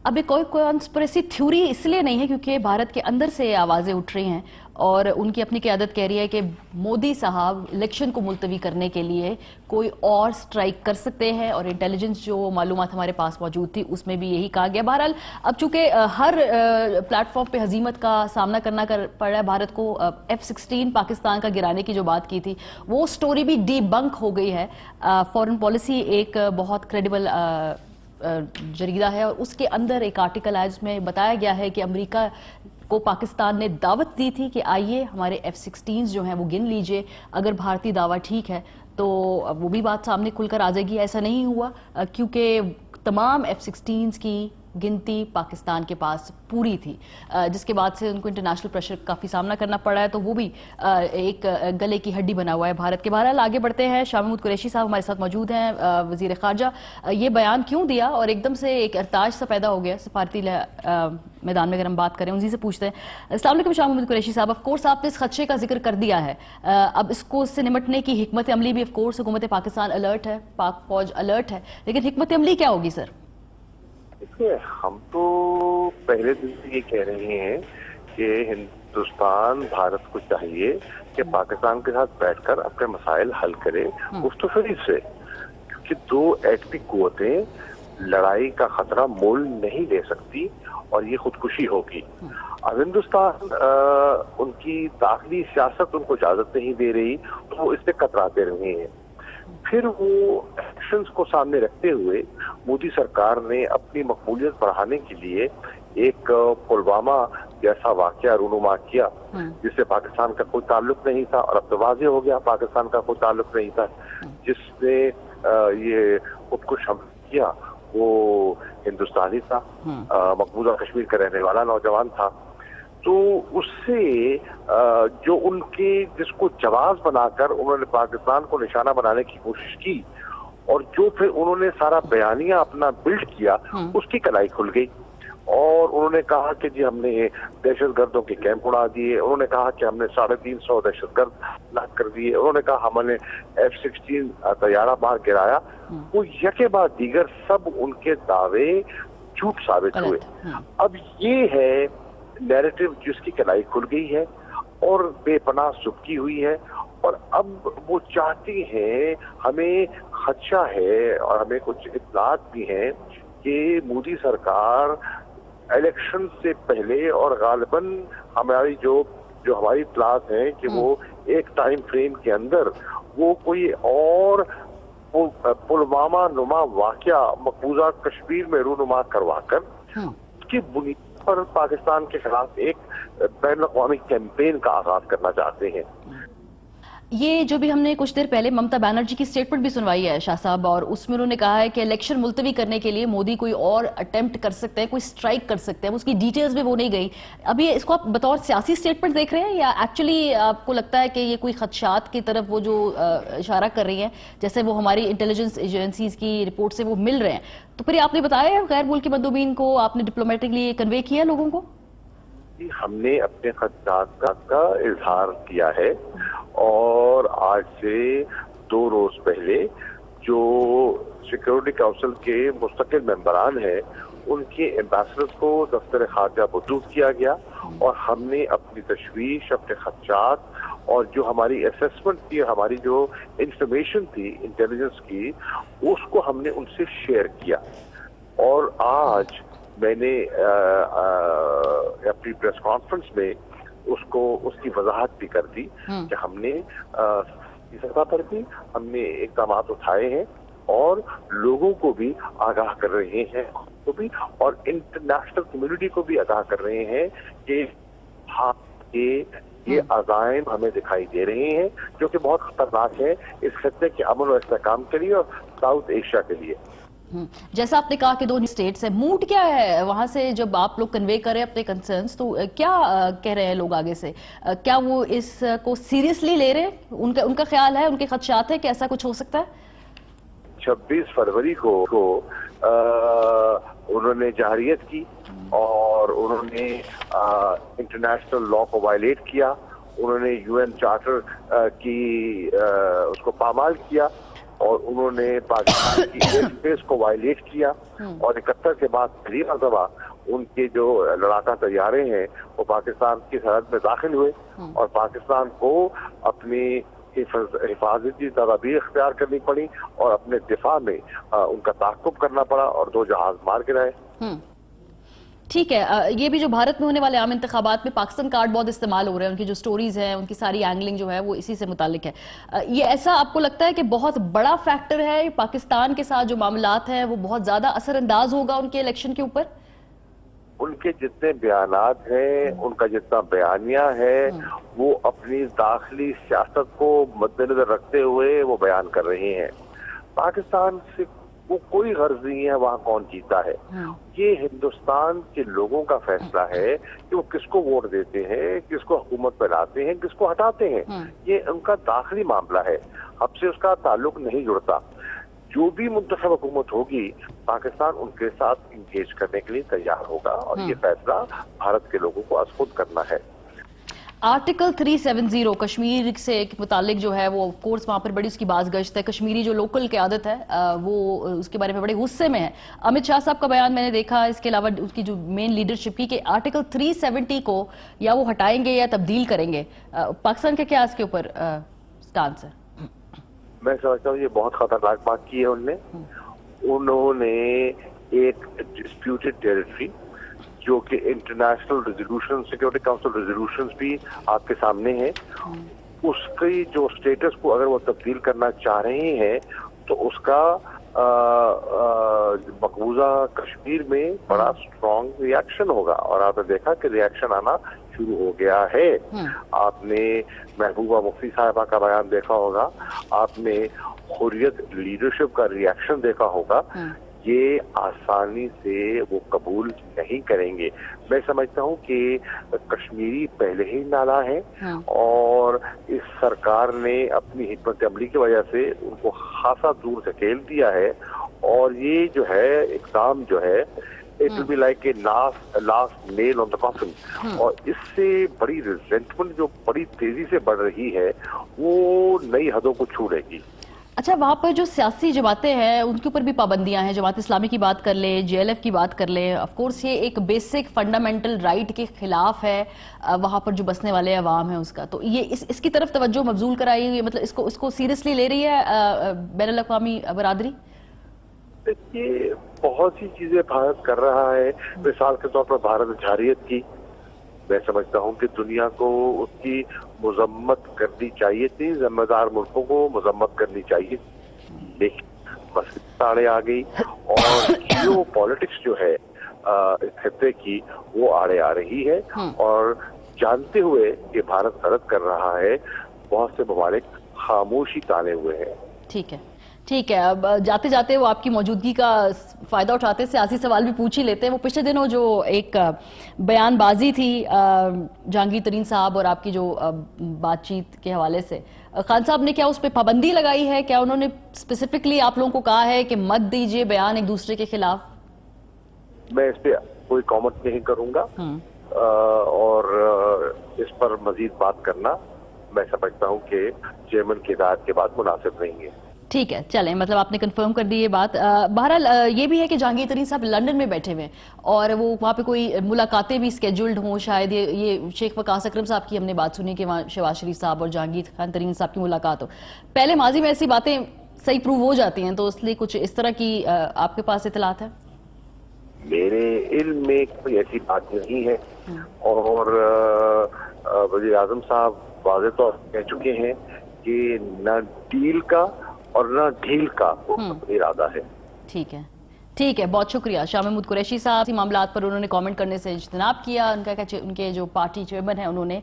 अब कोई conspiracy theory इसलिए नहीं है क्योंकि भारत के अंदर से आवाज़ें उठ रही हैं और उनकी अपनी क़यादत कह रही है कि मोदी साहब इलेक्शन को मुलतवी करने के लिए कोई और स्ट्राइक कर सकते हैं, और इंटेलिजेंस जो मालूमात हमारे पास मौजूद थी उसमें भी यही कहा गया। बहरहाल अब चूंकि हर प्लेटफॉर्म पे हजीमत का सामना करना पड़ रहा है भारत को, F-16 पाकिस्तान का गिराने की जो बात की थी वो स्टोरी भी डीबंक हो गई है। फॉरेन पॉलिसी एक बहुत क्रेडिबल जरीदा है और उसके अंदर एक आर्टिकल है जिसमें बताया गया है कि अमेरिका को पाकिस्तान ने दावत दी थी कि आइए हमारे F-16 जो हैं वो गिन लीजिए, अगर भारतीय दावा ठीक है तो वो भी बात सामने खुलकर आ जाएगी। ऐसा नहीं हुआ क्योंकि तमाम F-16 की गिनती पाकिस्तान के पास पूरी थी, जिसके बाद से उनको इंटरनेशनल प्रेशर काफ़ी सामना करना पड़ा है, तो वो भी एक गले की हड्डी बना हुआ है भारत के। बहरहाल आगे बढ़ते हैं, शाह महमूद कुरैशी साहब हमारे साथ मौजूद हैं, वज़ीर ख़ारजा। ये बयान क्यों दिया और एकदम से एक इरताज सा पैदा हो गया सफारती मैदान में? अगर हम बात करें उसी से पूछते हैं। अस्सलाम वालेकुम शाह महमूद कुरैशी साहब, ऑफकोर्स आपने इस खदशे का जिक्र कर दिया है, अब इसको से निमटने की हिकमत अमली भी ऑफकोर्स हुकूमत पाकिस्तान अलर्ट है, पाक फौज अलर्ट है, लेकिन हिकमत अमली क्या होगी सर? देखिए, हम तो पहले दिन से ये कह रहे हैं कि हिंदुस्तान भारत को चाहिए कि पाकिस्तान के साथ बैठकर अपने मसाइल हल करे मुस्तफरी से, क्योंकि दो एटमी कुव्वतें लड़ाई का खतरा मोल नहीं ले सकती और ये खुदकुशी होगी। अब हिंदुस्तान उनकी दाखिली सियासत उनको इजाजत नहीं दे रही तो वो इससे कतराते रहे हैं। फिर वो एक्शंस को सामने रखते हुए मोदी सरकार ने अपनी मकबूलियत बढ़ाने के लिए एक पुलवामा जैसा वाकया रूनुमा किया जिससे पाकिस्तान का कोई ताल्लुक नहीं था, और अब तो वाज़ेह हो गया पाकिस्तान का कोई ताल्लुक नहीं था। जिसने ये खुदकुश हमला किया वो हिंदुस्तानी था, मकबूजा कश्मीर का रहने वाला नौजवान था। तो उससे जो उनके जिसको जवाब बनाकर उन्होंने पाकिस्तान को निशाना बनाने की कोशिश की और जो फिर उन्होंने सारा बयानिया अपना बिल्ड किया उसकी कलाई खुल गई, और उन्होंने कहा कि जी हमने दहशतगर्दों के कैंप उड़ा दिए, उन्होंने कहा कि हमने 350 दहशतगर्द हलाक कर दिए, उन्होंने कहा हमने F-16 तैयारा बाहर गिराया। वो यके बाद दीगर सब उनके दावे झूठ साबित हुए। अब ये है नैरेटिव जिसकी कलाई खुल गई है और बेपनाह सुबकी हुई है, और अब वो चाहती हैं, हमें खदशा है और हमें कुछ इत्तलात भी हैं कि मोदी सरकार इलेक्शन से पहले और गालिबन हमारी जो हमारी इत्तलात हैं कि वो एक टाइम फ्रेम के अंदर वो कोई और पुलवामा नुमा वाकया मकबूजा कश्मीर में रूनुमा करवाकर उसकी बुनियाद पर पाकिस्तान के खिलाफ एक बैनुल-अक़वामी कैंपेन का आगाज करना चाहते हैं। ये जो भी हमने कुछ देर पहले ममता बनर्जी की स्टेटमेंट भी सुनवाई है शाह साहब, और उसमें उन्होंने कहा है कि इलेक्शन मुलतवी करने के लिए मोदी कोई और अटेम्प्ट कर सकते हैं, कोई स्ट्राइक कर सकते हैं, उसकी डिटेल्स में वो नहीं गई। अभी इसको आप बतौर सियासी स्टेटमेंट देख रहे हैं या एक्चुअली आपको लगता है कि ये कोई खदशात की तरफ वो जो इशारा कर रही हैं, जैसे वो हमारी इंटेलिजेंस एजेंसीज की रिपोर्ट से वो मिल रहे हैं? तो फिर आपने बताया गैर मुल्की मंदूबीन को आपने डिप्लोमेटिकली कन्वे किया लोगों को? हमने अपने खदशात का इजहार किया है, और आज से 2 रोज पहले जो सिक्योरिटी काउंसिल के मुस्तकिल मेंबरान हैं उनके एम्बेसडर्स को दफ्तर खारजा मौजूद किया गया, और हमने अपनी तशवीश, अपने खदशात और जो हमारी असेसमेंट थी, हमारी जो इंफॉर्मेशन थी इंटेलिजेंस की, उसको हमने उनसे शेयर किया। और आज मैंने अपनी प्रेस कॉन्फ्रेंस में उसकी वजाहत भी कर दी कि हमने इस सतह पर भी हमने इक़दाम उठाए हैं और लोगों को भी आगाह कर रहे हैं, तो भी और इंटरनेशनल कम्युनिटी को भी आगाह कर रहे हैं कि ये अज़ाइम हमें दिखाई दे रहे हैं जो कि बहुत खतरनाक है इस खत्ते के अमन और इस्तेहकाम के लिए और साउथ एशिया के लिए। जैसा आपने कहा कि 2 स्टेट्स है, मूड क्या है वहां से जब आप लोग कन्वे करें अपने कंसर्न्स, तो क्या कह रहे हैं लोग आगे से? क्या वो इसको सीरियसली ले रहे हैं? उनका ख्याल है, उनके खदशात है कि ऐसा कुछ हो सकता है? 26 फरवरी को उन्होंने जाहिरियत की और उन्होंने इंटरनेशनल लॉ को वायलेट किया, उन्होंने UN चार्टर की उसको पामाल किया, اور انہوں نے پاکستان کی ایئر اسپیس کو وائلیٹ کیا اور 71 کے بعد پہلی مرتبہ ان کے جو لڑاکا طیارے ہیں وہ پاکستان کی سرحد میں داخل ہوئے اور پاکستان کو اپنی حفاظتی تدابیر اختیار کرنی پڑی اور اپنے دفاع میں ان کا تعاقب کرنا پڑا اور 2 جہاز مار گرائے۔ ٹھیک ہے، یہ بھی جو بھارت میں ہونے والے عام انتخابات میں پاکستان کارڈ بہت استعمال ہو رہے ہیں، ان کی جو سٹوریز ہیں، ان کی ساری اینگلنگ جو ہے وہ اسی سے متعلق ہے۔ یہ ایسا آپ کو لگتا ہے کہ بہت بڑا فیکٹر ہے پاکستان کے ساتھ جو معاملات ہیں وہ بہت زیادہ اثر انداز ہوگا ان کے الیکشن کے اوپر؟ ان کے جتنے بیانات ہیں، ان کا جتنا بیانیہ ہے، وہ اپنی داخلی سیاست کو مد نظر رکھتے ہوئے وہ بیان کر رہے ہیں۔ پاکستان سے وہ کوئی غرض نہیں ہے وہاں کون جیتا ہے، یہ ہندوستان کے لوگوں کا فیصلہ ہے کہ وہ کس کو ووٹ دیتے ہیں، کس کو حکومت پہ لاتے ہیں، کس کو ہٹاتے ہیں۔ یہ ان کا داخلی معاملہ ہے، اب سے اس کا تعلق نہیں جڑتا۔ جو بھی منتخب حکومت ہوگی پاکستان ان کے ساتھ انگیج کرنے کے لیے تیار ہوگا اور یہ فیصلہ بھارت کے لوگوں کو از خود کرنا ہے۔ آرٹیکل 370 کشمیر سے متعلق جو ہے وہ کورس وہاں پر بڑی اس کی باز گشت ہے، کشمیری جو لوکل قیادت ہے وہ اس کے بارے میں بڑے غصے میں ہے۔ امت شاہ صاحب کا بیان میں نے دیکھا، اس کے علاوہ اس کی جو مین لیڈرشپ کی کہ آرٹیکل 370 کو یا وہ ہٹائیں گے یا تبدیل کریں گے۔ پاکستان کا کیا اس کے اوپر سٹانس ہے؟ میں سمجھتا ہوں یہ بہت خطرناک بات کی ہے انہوں نے ایک ڈسپیوٹڈ ٹیریٹری جو کہ international resolution, security council resolutions بھی آپ کے سامنے ہیں، اس کی جو سٹیٹس کو اگر وہ تبدیل کرنا چاہ رہے ہیں تو اس کا مقبوضہ کشمیر میں بڑا اسٹرانگ ری ایکشن ہوگا اور آپ نے دیکھا کہ ری ایکشن آنا شروع ہو گیا ہے۔ آپ نے محبوبہ مفتی صاحبہ کا بیان دیکھا ہوگا، آپ نے حریت لیڈرشپ کا ری ایکشن دیکھا ہوگا۔ یہ آسانی سے وہ قبول نہیں کریں گے۔ میں سمجھتا ہوں کہ کشمیری پہلے ہی نالا ہے اور اس سرکار نے اپنی حکمت عملی کی وجہ سے ان کو خاصا دور دھکیل دیا ہے اور یہ جو ہے اقدام جو ہے it will be like a last nail on the coffin، اور اس سے بڑی ریزنٹمنٹ جو بڑی تیزی سے بڑھ رہی ہے وہ نئی حدوں کو چھو لے گی۔ اچھا، وہاں پر جو سیاسی جماعتیں ہیں ان کے اوپر بھی پابندیاں ہیں، جماعت اسلامی کی بات کر لیں، JLF کی بات کر لیں، آف کورس یہ ایک بیسک فنڈامنٹل رائٹ کے خلاف ہے وہاں پر جو بسنے والے عوام ہیں اس کا، تو یہ اس کی طرف توجہ مبذول کرائی ہوئی، مطلب اس کو سیریسلی لے رہی ہے بین الاقوامی برادری؟ دیکھیے بہت سی چیزیں بھارت کر رہا ہے، مثال کے طور پر بھارت جارحیت کی میں سمجھتا ہوں کہ دنیا کو اس کی مذمت کرنی چاہیے تھی، ذمہ دار ملکوں کو مذمت کرنی چاہیے، لیکن مسئلہ آڑے آ گئی اور جیو پالیٹکس جو ہے اس خطے کی وہ آڑے آ رہی ہے اور جانتے ہوئے کہ بھارت غلط کر رہا ہے بہت سے ممالک خاموشی تانے ہوئے ہیں۔ ٹھیک ہے، اب جاتے جاتے وہ آپ کی موجودگی کا فائدہ اٹھاتے سیاسی سوال بھی پوچھ ہی لیتے ہیں۔ وہ پچھلے دنوں جو ایک بیان بازی تھی جہانگیر ترین صاحب اور آپ کی جو بات چیت کے حوالے سے، خان صاحب نے کیا اس پہ پابندی لگائی ہے؟ کیا انہوں نے اسپیسیفکلی آپ لوگوں کو کہا ہے کہ مت دیجئے بیان ایک دوسرے کے خلاف؟ میں اس پہ کوئی کامنٹ نہیں کروں گا اور اس پر مزید بات کرنا میں سمجھتا ہوں کہ چیئرمین کی ہدایت کے بعد مناسب نہیں ہے۔ ٹھیک ہے، چلیں، مطلب آپ نے کنفرم کر دی یہ بات۔ بہرحال یہ بھی ہے کہ جہانگیر ترین صاحب لنڈن میں بیٹھے ہوئے اور وہ وہاں پہ کوئی ملاقاتیں بھی اسکیجولڈ ہوں، شاید یہ شیخ وقاص اکرم صاحب کی ہم نے بات سنی کہ وہاں شہباز شریف صاحب اور جہانگیر خان ترین صاحب کی ملاقات ہو۔ پہلے ماضی میں ایسی باتیں صحیح پروو ہو جاتی ہیں، تو اس لیے کچھ اس طرح کی آپ کے پاس اطلاعات ہے؟ میرے علم میں کوئی ایسی بات نہیں ہے اور وزیر اعظم صاحب واضح طور پر کہہ چکے ہیں کہ نہ ڈیل کا اور نہ ڈھیل کا ارادہ ہے۔ ٹھیک ہے، بہت شکریہ شاہ محمود قریشی صاحب۔ معاملات پر انہوں نے کامنٹ کرنے سے اجتناب کیا، ان کے جو پارٹی چیئرمین ہیں انہوں نے